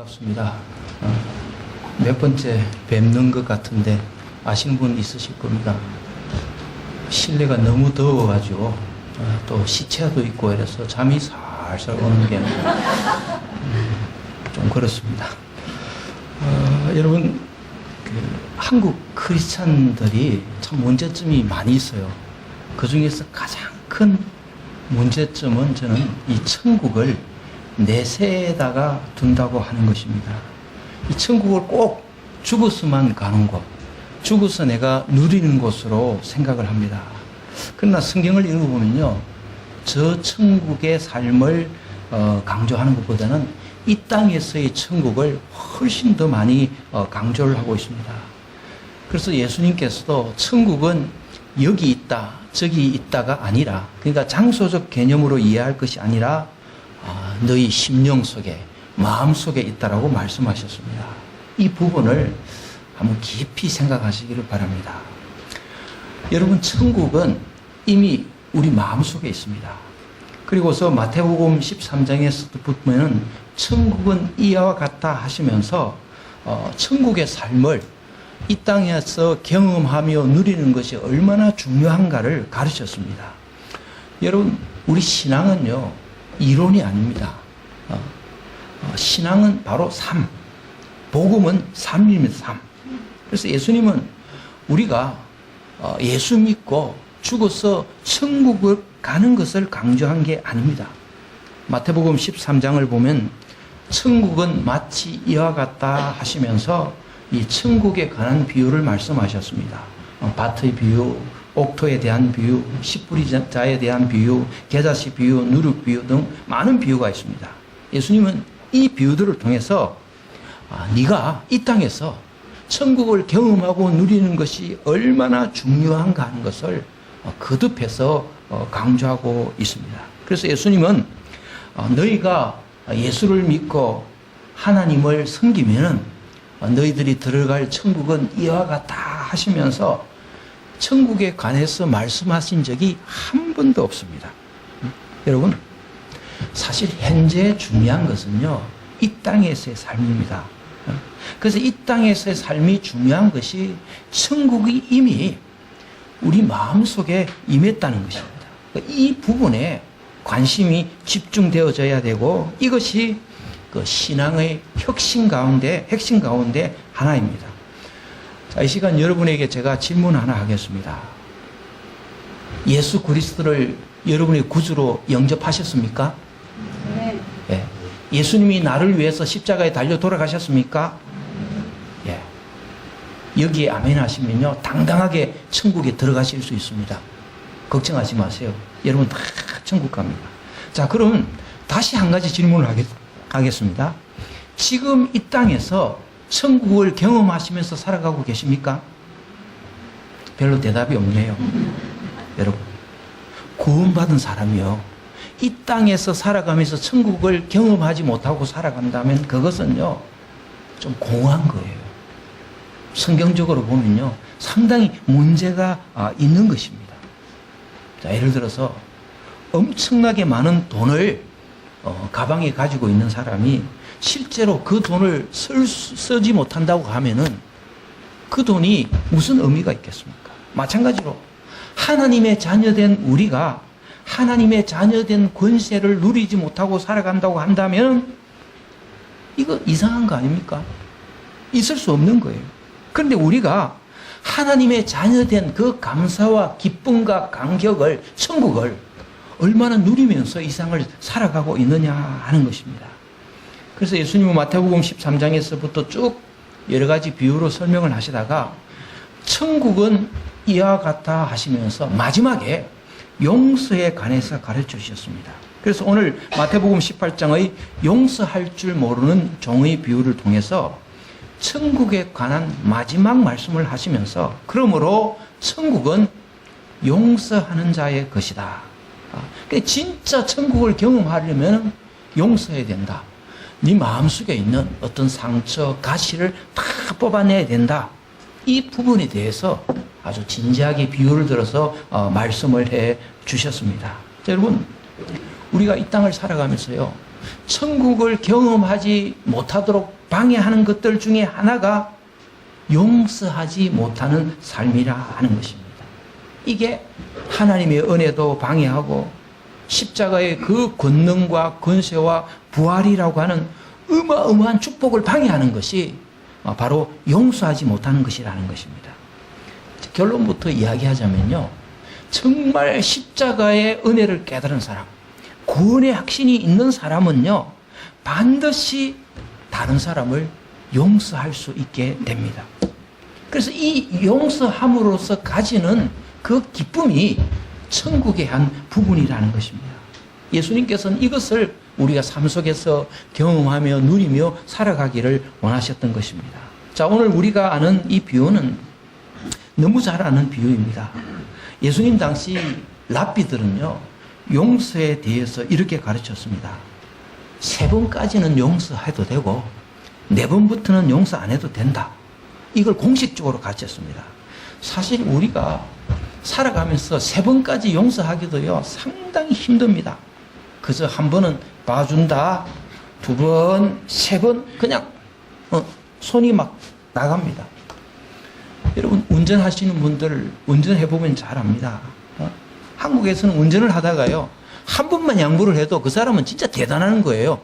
반갑습니다. 몇 번째 뵙는 것 같은데 아시는 분 있으실 겁니다. 실내가 너무 더워가지고 또 시차도 있고 이래서 잠이 살살 오는 게 좀 그렇습니다. 여러분 한국 크리스찬들이 참 문제점이 많이 있어요. 그 중에서 가장 큰 문제점은 저는 이 천국을 내세에다가 둔다고 하는 것입니다. 이 천국을 꼭 죽어서만 가는 곳, 죽어서 내가 누리는 곳으로 생각을 합니다. 그러나 성경을 읽어보면요, 저 천국의 삶을 강조하는 것보다는 이 땅에서의 천국을 훨씬 더 많이 강조를 하고 있습니다. 그래서 예수님께서도 천국은 여기 있다, 저기 있다가 아니라, 그러니까 장소적 개념으로 이해할 것이 아니라 너희 심령 속에, 마음 속에 있다라고 말씀하셨습니다. 이 부분을 한번 깊이 생각하시기를 바랍니다. 여러분, 천국은 이미 우리 마음 속에 있습니다. 그리고서 마태복음 13장에서도 보면은 천국은 이와 같다 하시면서 천국의 삶을 이 땅에서 경험하며 누리는 것이 얼마나 중요한가를 가르쳤습니다. 여러분, 우리 신앙은요, 이론이 아닙니다. 신앙은 바로 삶. 복음은 삶입니다. 삶. 그래서 예수님은 우리가 예수 믿고 죽어서 천국을 가는 것을 강조한 게 아닙니다. 마태복음 13장을 보면 천국은 마치 이와 같다 하시면서 이 천국에 관한 비유를 말씀하셨습니다. 밭의 비유, 옥토에 대한 비유, 씨뿌리자에 대한 비유, 겨자씨 비유, 누룩 비유 등 많은 비유가 있습니다. 예수님은 이 비유들을 통해서 네가 이 땅에서 천국을 경험하고 누리는 것이 얼마나 중요한가 하는 것을 거듭해서 강조하고 있습니다. 그래서 예수님은 너희가 예수를 믿고 하나님을 섬기면은 너희들이 들어갈 천국은 이와 같다 하시면서 천국에 관해서 말씀하신 적이 한 번도 없습니다. 여러분, 사실 현재 중요한 것은요, 이 땅에서의 삶입니다. 그래서 이 땅에서의 삶이 중요한 것이 천국이 이미 우리 마음속에 임했다는 것입니다. 이 부분에 관심이 집중되어져야 되고, 이것이 그 신앙의 핵심 가운데 하나입니다. 자, 이 시간 여러분에게 제가 질문 하나 하겠습니다. 예수 그리스도를 여러분의 구주로 영접하셨습니까? 네. 예. 예수님이 나를 위해서 십자가에 달려 돌아가셨습니까? 예. 여기에 아멘 하시면요, 당당하게 천국에 들어가실 수 있습니다. 걱정하지 마세요. 여러분 다 천국 갑니다. 자, 그럼 다시 한 가지 질문을 하겠습니다. 지금 이 땅에서 천국을 경험하시면서 살아가고 계십니까? 별로 대답이 없네요. 여러분, 구원받은 사람이요, 이 땅에서 살아가면서 천국을 경험하지 못하고 살아간다면 그것은요, 좀 공허한 거예요. 성경적으로 보면요, 상당히 문제가 있는 것입니다. 자, 예를 들어서 엄청나게 많은 돈을 가방에 가지고 있는 사람이 실제로 그 돈을 쓰지 못한다고 하면은 그 돈이 무슨 의미가 있겠습니까? 마찬가지로 하나님의 자녀된 우리가 하나님의 자녀된 권세를 누리지 못하고 살아간다고 한다면 이거 이상한 거 아닙니까? 있을 수 없는 거예요. 그런데 우리가 하나님의 자녀된 그 감사와 기쁨과 감격을, 천국을 얼마나 누리면서 이 세상을 살아가고 있느냐 하는 것입니다. 그래서 예수님은 마태복음 13장에서부터 쭉 여러 가지 비유로 설명을 하시다가 천국은 이와 같다 하시면서 마지막에 용서에 관해서 가르쳐 주셨습니다. 그래서 오늘 마태복음 18장의 용서할 줄 모르는 종의 비유를 통해서 천국에 관한 마지막 말씀을 하시면서, 그러므로 천국은 용서하는 자의 것이다. 진짜 천국을 경험하려면 용서해야 된다. 네 마음속에 있는 어떤 상처, 가시를 다 뽑아내야 된다. 이 부분에 대해서 아주 진지하게 비유를 들어서 말씀을 해 주셨습니다. 자, 여러분, 우리가 이 땅을 살아가면서요, 천국을 경험하지 못하도록 방해하는 것들 중에 하나가 용서하지 못하는 삶이라 하는 것입니다. 이게 하나님의 은혜도 방해하고 십자가의 그 권능과 권세와 부활이라고 하는 어마어마한 축복을 방해하는 것이 바로 용서하지 못하는 것이라는 것입니다. 결론부터 이야기하자면요, 정말 십자가의 은혜를 깨달은 사람, 구원의 확신이 있는 사람은요, 반드시 다른 사람을 용서할 수 있게 됩니다. 그래서 이 용서함으로써 가지는 그 기쁨이 천국의 한 부분이라는 것입니다. 예수님께서는 이것을 우리가 삶 속에서 경험하며 누리며 살아가기를 원하셨던 것입니다. 자, 오늘 우리가 아는 이 비유는 너무 잘 아는 비유입니다. 예수님 당시 랍비들은요, 용서에 대해서 이렇게 가르쳤습니다. 3번까지는 용서해도 되고 4번부터는 용서 안 해도 된다. 이걸 공식적으로 가르쳤습니다. 사실 우리가 살아가면서 3번까지 용서하기도요, 상당히 힘듭니다. 그저 한 번은 봐준다, 2번, 3번 그냥 손이 막 나갑니다. 여러분, 운전하시는 분들 운전해보면 잘 압니다. 한국에서는 운전을 하다가요, 한 번만 양보를 해도 그 사람은 진짜 대단한 거예요.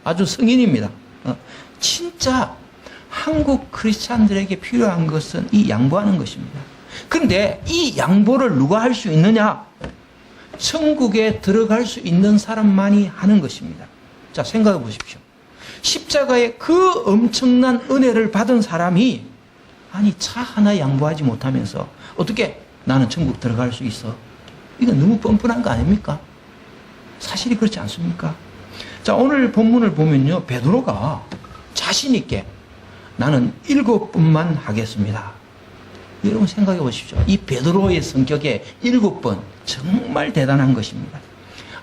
아주 성인입니다. 진짜 한국 크리스찬들에게 필요한 것은 이 양보하는 것입니다. 그런데 이 양보를 누가 할 수 있느냐? 천국에 들어갈 수 있는 사람만이 하는 것입니다. 자, 생각해 보십시오. 십자가의 그 엄청난 은혜를 받은 사람이 아니 차 하나 양보하지 못하면서 어떻게 나는 천국 들어갈 수 있어? 이건 너무 뻔뻔한 거 아닙니까? 사실이 그렇지 않습니까? 자, 오늘 본문을 보면요, 베드로가 자신 있게 나는 7번만 하겠습니다. 여러분 생각해 보십시오. 이 베드로의 성격에 7번 정말 대단한 것입니다.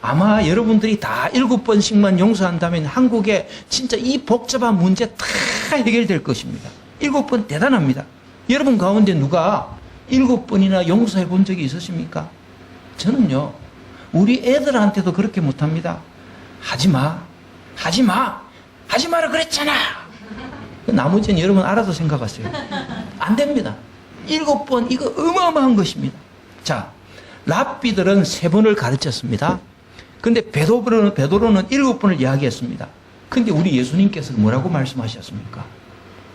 아마 여러분들이 다 7번씩만 용서한다면 한국에 진짜 이 복잡한 문제 다 해결될 것입니다. 7번 대단합니다. 여러분 가운데 누가 7번이나 용서해 본 적이 있으십니까? 저는요, 우리 애들한테도 그렇게 못합니다. 하지마, 하지마, 하지마라 그랬잖아. 나머지는 여러분 알아서 생각하세요. 안 됩니다. 7번, 이거 어마어마한 것입니다. 자, 랍비들은 3번을 가르쳤습니다. 근데 베드로는 7번을 이야기했습니다. 근데 우리 예수님께서 뭐라고 말씀하셨습니까?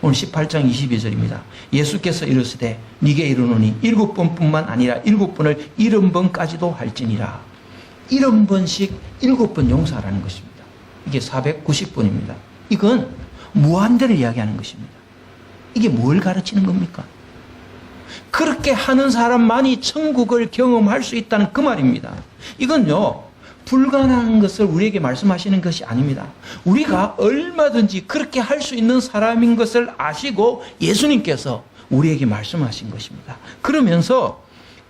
오늘 18장 22절입니다. 예수께서 이르시되 네게 이르노니 7번뿐만 아니라 7번을 70번까지도 할지니라. 70번씩 7번 용서하라는 것입니다. 이게 490번입니다. 이건 무한대를 이야기하는 것입니다. 이게 뭘 가르치는 겁니까? 그렇게 하는 사람만이 천국을 경험할 수 있다는 그 말입니다. 이건요, 불가능한 것을 우리에게 말씀하시는 것이 아닙니다. 우리가 얼마든지 그렇게 할 수 있는 사람인 것을 아시고 예수님께서 우리에게 말씀하신 것입니다. 그러면서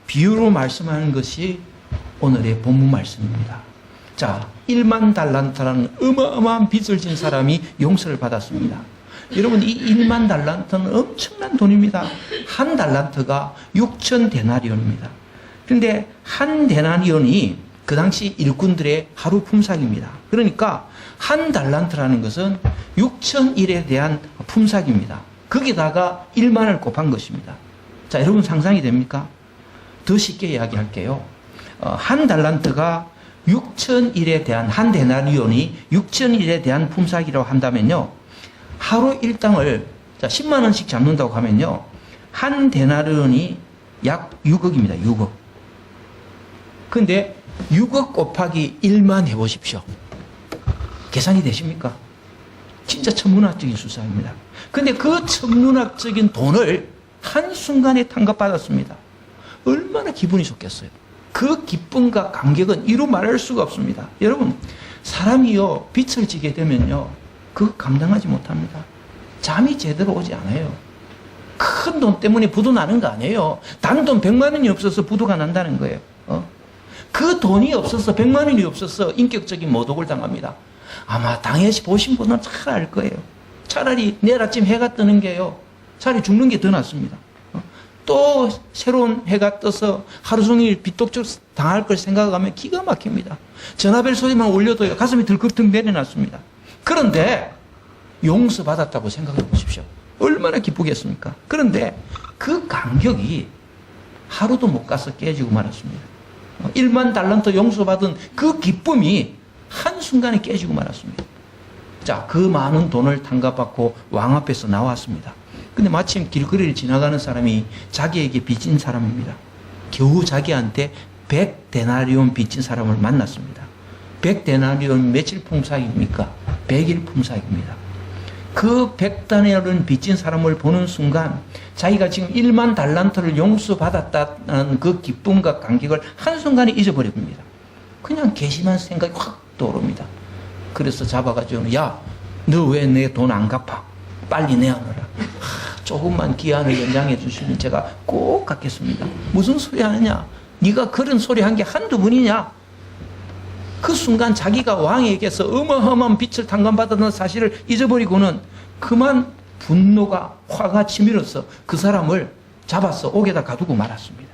비유로 말씀하는 것이 오늘의 본문 말씀입니다. 자, 1만 달란트라는 어마어마한 빚을 진 사람이 용서를 받았습니다. 여러분, 이 1만 달란트는 엄청난 돈입니다. 한 달란트가 6천 데나리온입니다. 그런데 한 데나리온이 그 당시 일꾼들의 하루 품삯입니다. 그러니까 한 달란트라는 것은 6,000일에 대한 품삯입니다. 거기다가 1만을 곱한 것입니다. 자, 여러분 상상이 됩니까? 더 쉽게 이야기할게요. 한 달란트가 6,000일에 대한, 한 데나리온이 6,000일에 대한 품삯이라고 한다면요, 하루 일당을 10만 원씩 잡는다고 하면요, 한 데나리온이 약 6억입니다. 6억. 근데 6억 곱하기 1만 해보십시오. 계산이 되십니까? 진짜 천문학적인 수사입니다. 근데 그 천문학적인 돈을 한순간에 탕감받았습니다. 얼마나 기분이 좋겠어요. 그 기쁨과 감격은 이루 말할 수가 없습니다. 여러분, 사람이요, 빚을 지게 되면요, 그거 감당하지 못합니다. 잠이 제대로 오지 않아요. 큰 돈 때문에 부도 나는 거 아니에요. 단돈 100만 원이 없어서 부도가 난다는 거예요. 그 돈이 없어서, 100만 원이 없어서 인격적인 모독을 당합니다. 아마 당해시 보신 분은 잘 알 거예요. 차라리 내일 아침 해가 뜨는 게요, 차라리 죽는 게 더 낫습니다. 또 새로운 해가 떠서 하루 종일 빚독촉 당할 걸 생각하면 기가 막힙니다. 전화벨 소리만 울려도 가슴이 들끓덩 내려놨습니다. 그런데 용서받았다고 생각해 보십시오. 얼마나 기쁘겠습니까? 그런데 그 간격이 하루도 못 가서 깨지고 말았습니다. 1만 달란트 용서받은 그 기쁨이 한순간에 깨지고 말았습니다. 자, 그 많은 돈을 탕감받고 왕 앞에서 나왔습니다. 근데 마침 길거리를 지나가는 사람이 자기에게 빚진 사람입니다. 겨우 자기한테 100데나리온 빚진 사람을 만났습니다. 100데나리온 며칠 품삯입니까? 100일 품삯입니다. 그 100데나리온 빚진 사람을 보는 순간 자기가 지금 1만 달란트를 용서받았다는 그 기쁨과 감격을 한순간에 잊어버립니다. 그냥 괘씸한 생각이 확 떠오릅니다. 그래서 잡아가지고, 야, 너 왜 내 돈 안 갚아? 빨리 내어놓으라. 조금만 기한을 연장해 주시면 제가 꼭 갚겠습니다. 무슨 소리 하느냐? 네가 그런 소리 한 게 한두 번이냐? 그 순간 자기가 왕에게서 어마어마한 빚을 탕감받았다는 사실을 잊어버리고는 그만 분노가, 화가 치밀어서 그 사람을 잡아서 옥에다 가두고 말았습니다.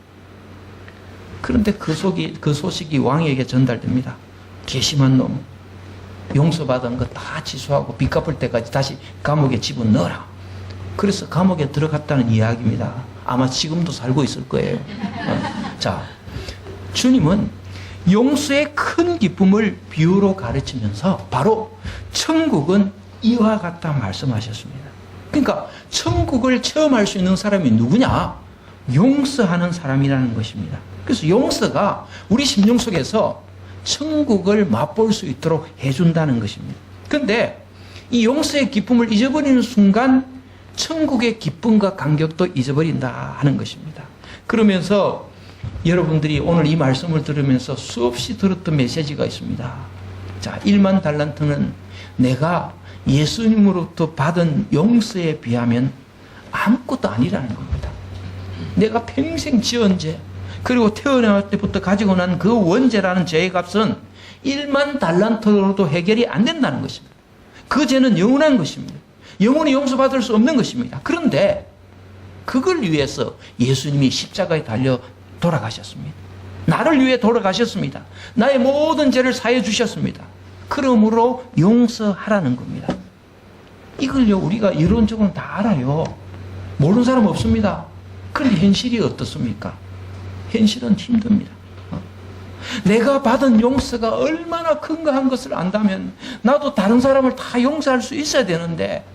그런데 그 소식이 왕에게 전달됩니다. 괘씸한 놈, 용서받은 거 다 취소하고 빚 갚을 때까지 다시 감옥에 집어넣어라. 그래서 감옥에 들어갔다는 이야기입니다. 아마 지금도 살고 있을 거예요. 자, 주님은 용서의 큰 기쁨을 비유로 가르치면서 바로 천국은 이와 같다 말씀하셨습니다. 그러니까 천국을 체험할 수 있는 사람이 누구냐? 용서하는 사람이라는 것입니다. 그래서 용서가 우리 심령 속에서 천국을 맛볼 수 있도록 해준다는 것입니다. 그런데 이 용서의 기쁨을 잊어버리는 순간 천국의 기쁨과 감격도 잊어버린다 하는 것입니다. 그러면서 여러분들이 오늘 이 말씀을 들으면서 수없이 들었던 메시지가 있습니다. 자, 1만 달란트는 내가 예수님으로부터 받은 용서에 비하면 아무것도 아니라는 겁니다. 내가 평생 지은 죄, 그리고 태어날 때부터 가지고 난 그 원죄라는 죄의 값은 1만 달란트로도 해결이 안 된다는 것입니다. 그 죄는 영원한 것입니다. 영원히 용서받을 수 없는 것입니다. 그런데 그걸 위해서 예수님이 십자가에 달려 돌아가셨습니다. 나를 위해 돌아가셨습니다. 나의 모든 죄를 사해 주셨습니다. 그러므로 용서하라는 겁니다. 이걸요, 우리가 이론적으로 다 알아요. 모르는 사람 없습니다. 그런데 현실이 어떻습니까? 현실은 힘듭니다. 내가 받은 용서가 얼마나 큰가 한 것을 안다면 나도 다른 사람을 다 용서할 수 있어야 되는데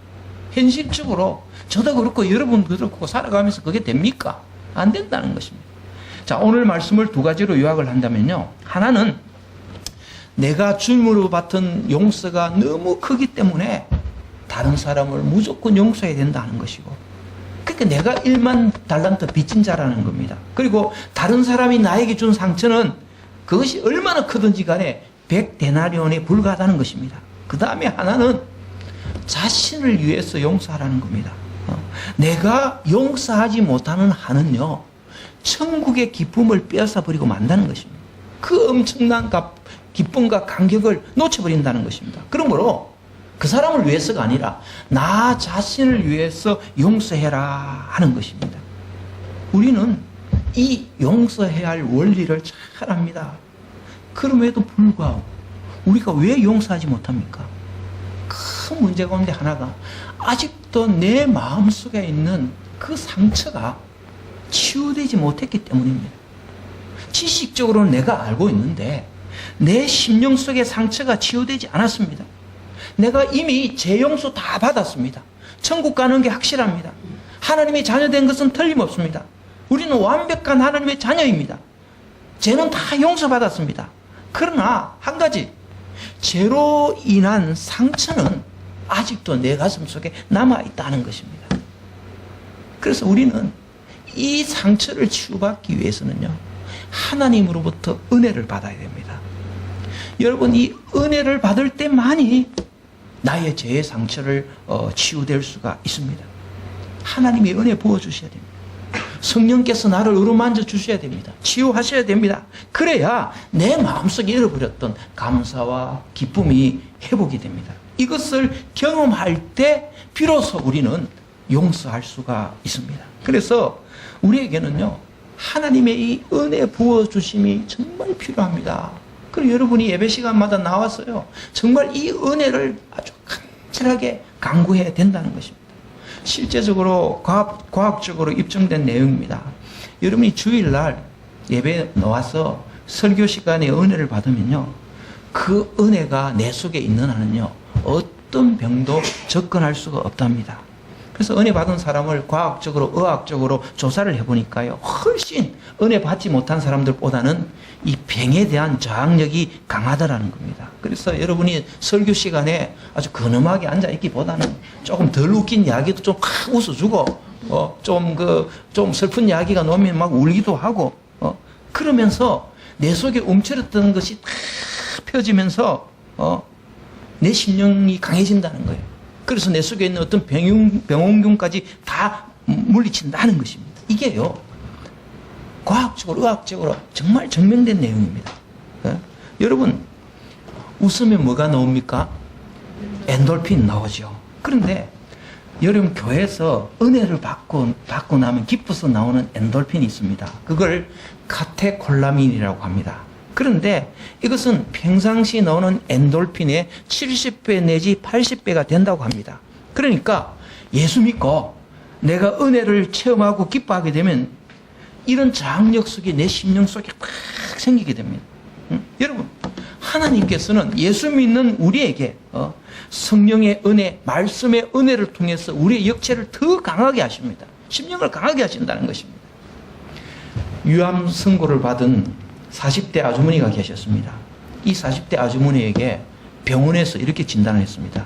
현실적으로 저도 그렇고 여러분도 그렇고 살아가면서 그게 됩니까? 안 된다는 것입니다. 자, 오늘 말씀을 두 가지로 요약을 한다면요. 하나는 내가 주님으로 받은 용서가 너무 크기 때문에 다른 사람을 무조건 용서해야 된다는 것이고, 그러니까 내가 1만 달란트 빚진 자라는 겁니다. 그리고 다른 사람이 나에게 준 상처는 그것이 얼마나 크든지 간에 100데나리온에 불과하다는 것입니다. 그 다음에 하나는 자신을 위해서 용서하라는 겁니다. 내가 용서하지 못하는 한은요, 천국의 기쁨을 빼앗아버리고 만다는 것입니다. 그 엄청난 기쁨과 감격을 놓쳐버린다는 것입니다. 그러므로 그 사람을 위해서가 아니라 나 자신을 위해서 용서해라 하는 것입니다. 우리는 이 용서해야 할 원리를 잘 압니다. 그럼에도 불구하고 우리가 왜 용서하지 못합니까? 큰 문제 가운데 하나가 아직도 내 마음속에 있는 그 상처가 치유되지 못했기 때문입니다. 지식적으로는 내가 알고 있는데 내 심령 속의 상처가 치유되지 않았습니다. 내가 이미 죄 용서 다 받았습니다. 천국 가는 게 확실합니다. 하나님의 자녀된 것은 틀림없습니다. 우리는 완벽한 하나님의 자녀입니다. 죄는 다 용서받았습니다. 그러나 한 가지, 죄로 인한 상처는 아직도 내 가슴 속에 남아있다는 것입니다. 그래서 우리는 이 상처를 치유받기 위해서는요, 하나님으로부터 은혜를 받아야 됩니다. 여러분, 이 은혜를 받을 때만이 나의 죄의 상처를 치유될 수가 있습니다. 하나님이 은혜 부어주셔야 됩니다. 성령께서 나를 어루만져 주셔야 됩니다. 치유하셔야 됩니다. 그래야 내 마음속에 잃어버렸던 감사와 기쁨이 회복이 됩니다. 이것을 경험할 때 비로소 우리는 용서할 수가 있습니다. 그래서 우리에게는요, 하나님의 이 은혜 부어주심이 정말 필요합니다. 그리고 여러분이 예배 시간마다 나왔어요. 정말 이 은혜를 아주 간절하게 간구해야 된다는 것입니다. 실제적으로 과학적으로 입증된 내용입니다. 여러분이 주일날 예배에 나와서 설교 시간에 은혜를 받으면요, 그 은혜가 내 속에 있는 한은요, 어떤 병도 접근할 수가 없답니다. 그래서 은혜 받은 사람을 과학적으로, 의학적으로 조사를 해보니까요, 훨씬 은혜 받지 못한 사람들보다는 이 병에 대한 저항력이 강하다라는 겁니다. 그래서 여러분이 설교 시간에 아주 근엄하게 앉아있기보다는 조금 덜 웃긴 이야기도 좀 확 웃어주고, 좀 슬픈 이야기가 나오면 막 울기도 하고, 그러면서 내 속에 움츠렸던 것이 다 펴지면서, 내 심령이 강해진다는 거예요. 그래서 내 속에 있는 어떤 병원균까지 다 물리친다는 것입니다. 이게요, 과학적으로, 의학적으로 정말 증명된 내용입니다. 여러분, 웃으면 뭐가 나옵니까? 엔돌핀 나오죠. 그런데 여러분, 교회에서 은혜를 받고 나면 기뻐서 나오는 엔돌핀이 있습니다. 그걸 카테콜라민이라고 합니다. 그런데 이것은 평상시 나오는 엔돌핀의 70배 내지 80배가 된다고 합니다. 그러니까 예수 믿고 내가 은혜를 체험하고 기뻐하게 되면 이런 저항력 속에 내 심령 속에 팍 생기게 됩니다. 여러분, 하나님께서는 예수 믿는 우리에게 성령의 은혜, 말씀의 은혜를 통해서 우리의 역체를 더 강하게 하십니다. 심령을 강하게 하신다는 것입니다. 유암 선고를 받은 40대 아주머니가 계셨습니다. 이 40대 아주머니에게 병원에서 이렇게 진단을 했습니다.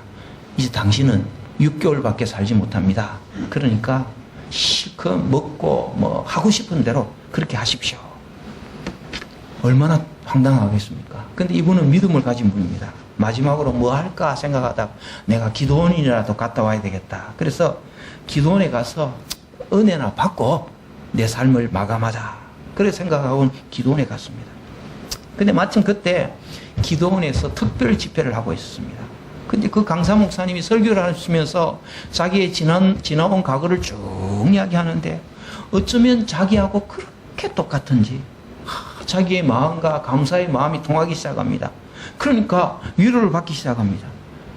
이제 당신은 6개월밖에 살지 못합니다. 그러니까 실컷 먹고 뭐 하고 싶은 대로 그렇게 하십시오. 얼마나 황당하겠습니까? 근데 이분은 믿음을 가진 분입니다. 마지막으로 뭐 할까 생각하다가 내가 기도원이라도 갔다 와야 되겠다. 그래서 기도원에 가서 은혜나 받고 내 삶을 마감하자. 그래 생각하고 기도원에 갔습니다. 근데 마침 그때 기도원에서 특별 집회를 하고 있었습니다. 근데 그 강사 목사님이 설교를 하시면서 자기의 지나온 과거를 쭉 이야기하는데 어쩌면 자기하고 그렇게 똑같은지 자기의 마음과 감사의 마음이 통하기 시작합니다. 그러니까 위로를 받기 시작합니다.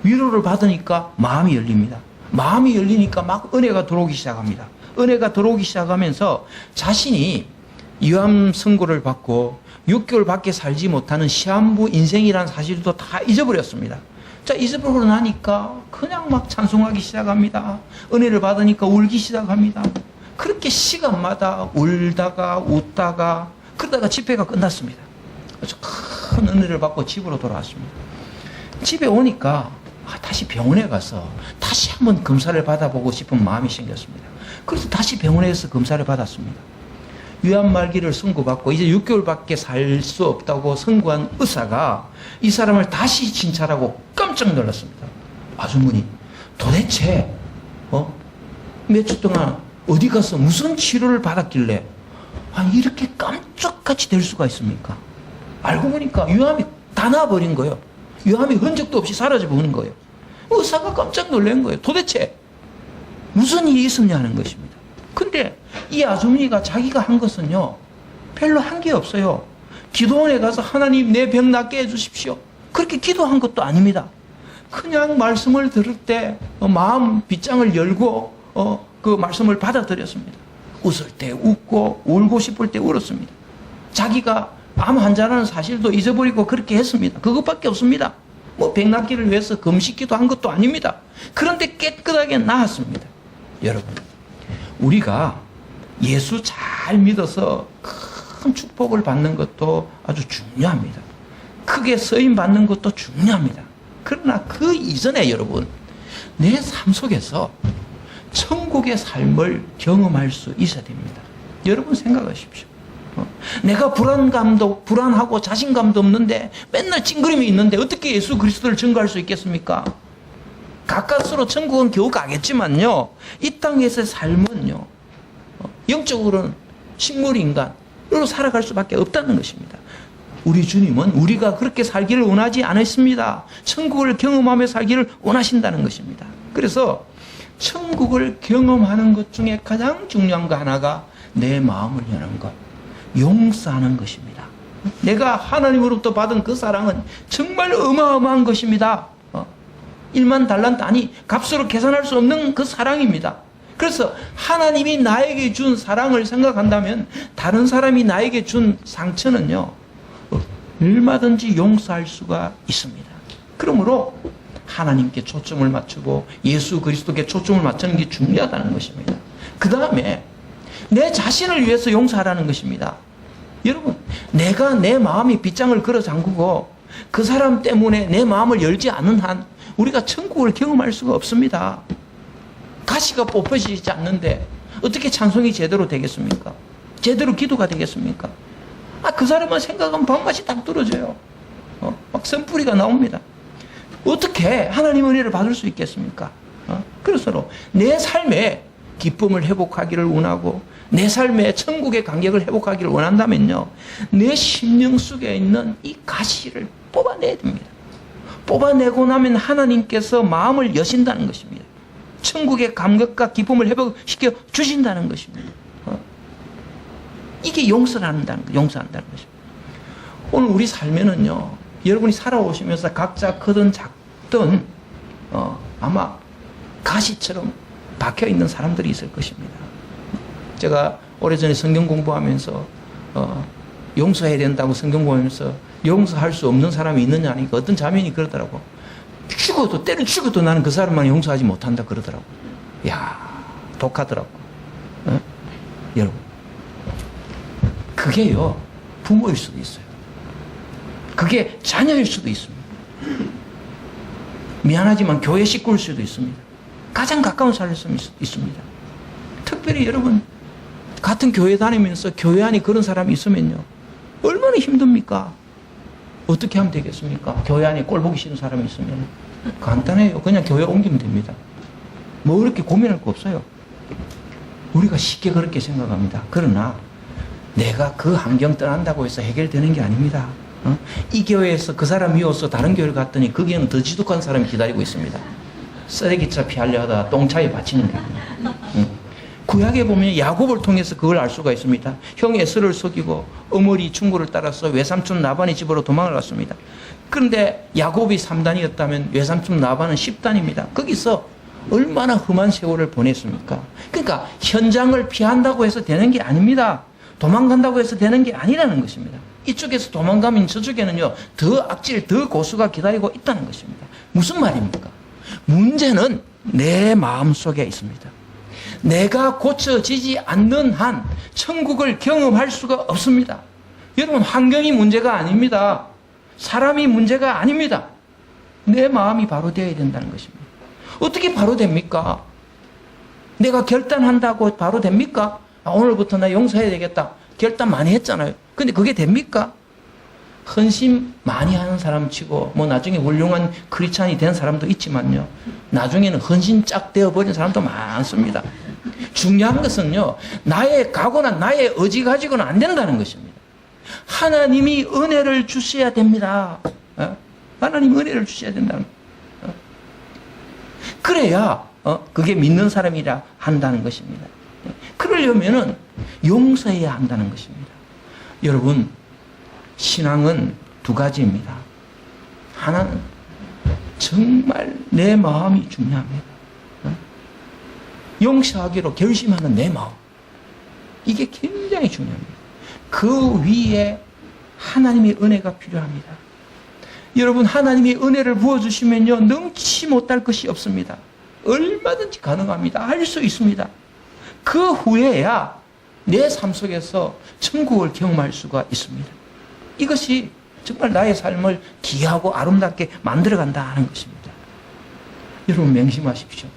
위로를 받으니까 마음이 열립니다. 마음이 열리니까 막 은혜가 들어오기 시작합니다. 은혜가 들어오기 시작하면서 자신이 유암 선고를 받고 6개월밖에 살지 못하는 시한부 인생이라는 사실도 다 잊어버렸습니다. 자, 잊어버리고 나니까 그냥 막 찬송하기 시작합니다. 은혜를 받으니까 울기 시작합니다. 그렇게 시간마다 울다가 웃다가 그러다가 집회가 끝났습니다. 아주 큰 은혜를 받고 집으로 돌아왔습니다. 집에 오니까 다시 병원에 가서 다시 한번 검사를 받아보고 싶은 마음이 생겼습니다. 그래서 다시 병원에서 검사를 받았습니다. 유암 말기를 선고받고 이제 6개월밖에 살 수 없다고 선고한 의사가 이 사람을 다시 진찰하고 깜짝 놀랐습니다. 아주머니, 도대체 몇 주 동안 어디 가서 무슨 치료를 받았길래 이렇게 깜짝같이 될 수가 있습니까? 알고 보니까 유암이 다 나와버린 거예요. 유암이 흔적도 없이 사라져버린 거예요. 의사가 깜짝 놀란 거예요. 도대체 무슨 일이 있었냐는 것입니다. 근데 이 아주머니가 자기가 한 것은요, 별로 한 게 없어요. 기도원에 가서 하나님 내 병 낫게 해주십시오. 그렇게 기도한 것도 아닙니다. 그냥 말씀을 들을 때 마음 빗장을 열고 그 말씀을 받아들였습니다. 웃을 때 웃고 울고 싶을 때 울었습니다. 자기가 암 환자라는 사실도 잊어버리고 그렇게 했습니다. 그것밖에 없습니다. 뭐 병 낫기를 위해서 금식기도 한 것도 아닙니다. 그런데 깨끗하게 나았습니다. 여러분, 우리가 예수 잘 믿어서 큰 축복을 받는 것도 아주 중요합니다. 크게 쓰임 받는 것도 중요합니다. 그러나 그 이전에 여러분, 내 삶 속에서 천국의 삶을 경험할 수 있어야 됩니다. 여러분 생각하십시오. 내가 불안하고 자신감도 없는데 맨날 찡그림이 있는데 어떻게 예수 그리스도를 증거할 수 있겠습니까? 가까스로 천국은 겨우 가겠지만요, 이 땅에서의 삶은요, 영적으로는 식물인간으로 살아갈 수밖에 없다는 것입니다. 우리 주님은 우리가 그렇게 살기를 원하지 않으십니다. 천국을 경험하며 살기를 원하신다는 것입니다. 그래서 천국을 경험하는 것 중에 가장 중요한 거 하나가 내 마음을 여는 것, 용서하는 것입니다. 내가 하나님으로부터 받은 그 사랑은 정말 어마어마한 것입니다. 1만 달란트, 아니 값으로 계산할 수 없는 그 사랑입니다. 그래서 하나님이 나에게 준 사랑을 생각한다면 다른 사람이 나에게 준 상처는요, 얼마든지 용서할 수가 있습니다. 그러므로 하나님께 초점을 맞추고 예수 그리스도께 초점을 맞추는 게 중요하다는 것입니다. 그 다음에 내 자신을 위해서 용서하라는 것입니다. 여러분, 내가 내 마음이 빗장을 걸어 잠그고 그 사람 때문에 내 마음을 열지 않는 한 우리가 천국을 경험할 수가 없습니다. 가시가 뽑혀지지 않는데 어떻게 찬송이 제대로 되겠습니까? 제대로 기도가 되겠습니까? 그 사람만 생각하면 밥맛이 딱 떨어져요. 막 선뿌리가 나옵니다. 어떻게 하나님 은혜를 받을 수 있겠습니까? 그래서 내 삶에 기쁨을 회복하기를 원하고 내 삶에 천국의 감격을 회복하기를 원한다면요, 내 심령 속에 있는 이 가시를 뽑아내야 됩니다. 뽑아내고 나면 하나님께서 마음을 여신다는 것입니다. 천국의 감격과 기쁨을 회복시켜 주신다는 것입니다. 이게 용서한다는 것입니다. 오늘 우리 삶에는요, 여러분이 살아오시면서 각자 크든 작든 아마 가시처럼 박혀있는 사람들이 있을 것입니다. 제가 오래전에 성경 공부하면서 용서해야 된다고 성경 공부하면서 용서할 수 없는 사람이 있느냐 하니까 어떤 자매니 그러더라고. 때려 죽어도 나는 그 사람만 용서하지 못한다 그러더라고. 이야, 독하더라고. 여러분, 그게요, 부모일 수도 있어요. 그게 자녀일 수도 있습니다. 미안하지만 교회 식구일 수도 있습니다. 가장 가까운 사람일 수도 있습니다. 특별히 여러분, 같은 교회 다니면서 교회 안에 그런 사람이 있으면요, 얼마나 힘듭니까? 어떻게 하면 되겠습니까? 교회 안에 꼴 보기 싫은 사람이 있으면 간단해요. 그냥 교회 옮기면 됩니다. 뭐 그렇게 고민할 거 없어요. 우리가 쉽게 그렇게 생각합니다. 그러나 내가 그 환경 떠난다고 해서 해결되는 게 아닙니다. 이 교회에서 그 사람 미워서 다른 교회를 갔더니 거기에는 더 지독한 사람이 기다리고 있습니다. 쓰레기차 피하려 하다가 똥차에 받치는 거예요. 구약에 보면 야곱을 통해서 그걸 알 수가 있습니다. 형 에서를 속이고 어머니 충고를 따라서 외삼촌 라반의 집으로 도망을 갔습니다. 그런데 야곱이 3단이었다면 외삼촌 라반은 10단입니다. 거기서 얼마나 험한 세월을 보냈습니까? 그러니까 현장을 피한다고 해서 되는 게 아닙니다. 도망간다고 해서 되는 게 아니라는 것입니다. 이쪽에서 도망가면 저쪽에는요, 더 악질, 더 고수가 기다리고 있다는 것입니다. 무슨 말입니까? 문제는 내 마음 속에 있습니다. 내가 고쳐지지 않는 한 천국을 경험할 수가 없습니다. 여러분, 환경이 문제가 아닙니다. 사람이 문제가 아닙니다. 내 마음이 바로 되어야 된다는 것입니다. 어떻게 바로 됩니까? 내가 결단한다고 바로 됩니까? 오늘부터 나 용서해야 되겠다. 결단 많이 했잖아요. 근데 그게 됩니까? 헌신 많이 하는 사람 치고 뭐 나중에 훌륭한 크리스찬이 된 사람도 있지만요, 나중에는 헌신 짝 되어버린 사람도 많습니다. 중요한 것은요, 나의 각오나 나의 의지 가지고는 안 된다는 것입니다. 하나님이 은혜를 주셔야 됩니다. 하나님 은혜를 주셔야 된다는 거예요. 그래야 그게 믿는 사람이라 한다는 것입니다. 그러려면은 용서해야 한다는 것입니다. 여러분, 신앙은 두 가지입니다. 하나는 정말 내 마음이 중요합니다. 용서하기로 결심하는 내 마음. 이게 굉장히 중요합니다. 그 위에 하나님의 은혜가 필요합니다. 여러분, 하나님의 은혜를 부어주시면요, 능치 못할 것이 없습니다. 얼마든지 가능합니다. 할 수 있습니다. 그 후에야 내 삶 속에서 천국을 경험할 수가 있습니다. 이것이 정말 나의 삶을 귀하고 아름답게 만들어간다 하는 것입니다. 여러분, 명심하십시오.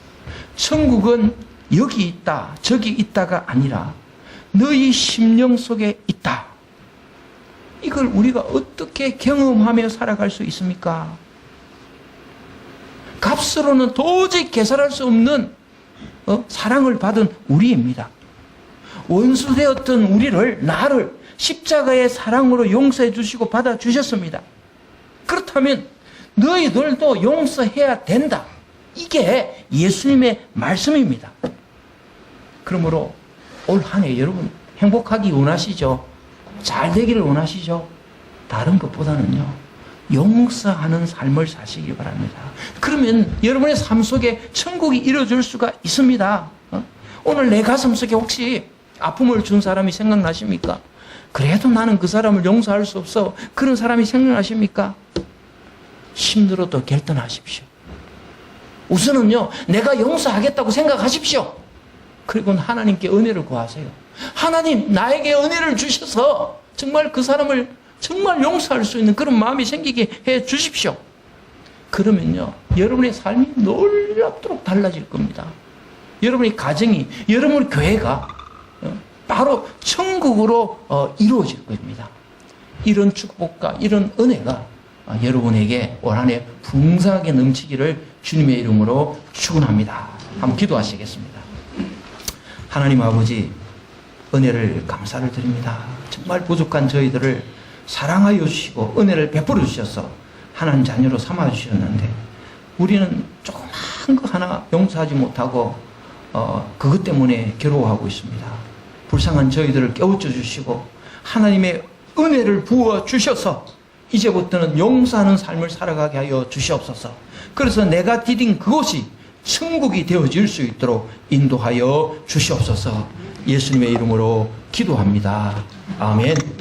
천국은 여기 있다, 저기 있다가 아니라 너희 심령 속에 있다. 이걸 우리가 어떻게 경험하며 살아갈 수 있습니까? 값으로는 도저히 계산할 수 없는 사랑을 받은 우리입니다. 원수되었던 우리를, 나를 십자가의 사랑으로 용서해 주시고 받아주셨습니다. 그렇다면 너희들도 용서해야 된다. 이게 예수님의 말씀입니다. 그러므로 올 한 해 여러분 행복하기 원하시죠? 잘 되기를 원하시죠? 다른 것보다는요, 용서하는 삶을 사시기 바랍니다. 그러면 여러분의 삶 속에 천국이 이루어질 수가 있습니다. 오늘 내 가슴 속에 혹시 아픔을 준 사람이 생각나십니까? 그래도 나는 그 사람을 용서할 수 없어. 그런 사람이 생각나십니까? 힘들어도 결단하십시오. 우선은요, 내가 용서하겠다고 생각하십시오. 그리고 하나님께 은혜를 구하세요. 하나님, 나에게 은혜를 주셔서 정말 그 사람을 정말 용서할 수 있는 그런 마음이 생기게 해 주십시오. 그러면요, 여러분의 삶이 놀랍도록 달라질 겁니다. 여러분의 가정이, 여러분의 교회가 바로 천국으로 이루어질 겁니다. 이런 축복과 이런 은혜가 여러분에게 올 한 해 풍성하게 넘치기를 주님의 이름으로 축원합니다. 한번 기도하시겠습니다. 하나님 아버지, 은혜를 감사를 드립니다. 정말 부족한 저희들을 사랑하여 주시고 은혜를 베풀어 주셔서 하나님 자녀로 삼아 주셨는데, 우리는 조그만 거 하나 용서하지 못하고 그것 때문에 괴로워하고 있습니다. 불쌍한 저희들을 깨우쳐 주시고 하나님의 은혜를 부어 주셔서 이제부터는 용서하는 삶을 살아가게 하여 주시옵소서. 그래서 내가 디딘 그곳이 천국이 되어질 수 있도록 인도하여 주시옵소서. 예수님의 이름으로 기도합니다. 아멘.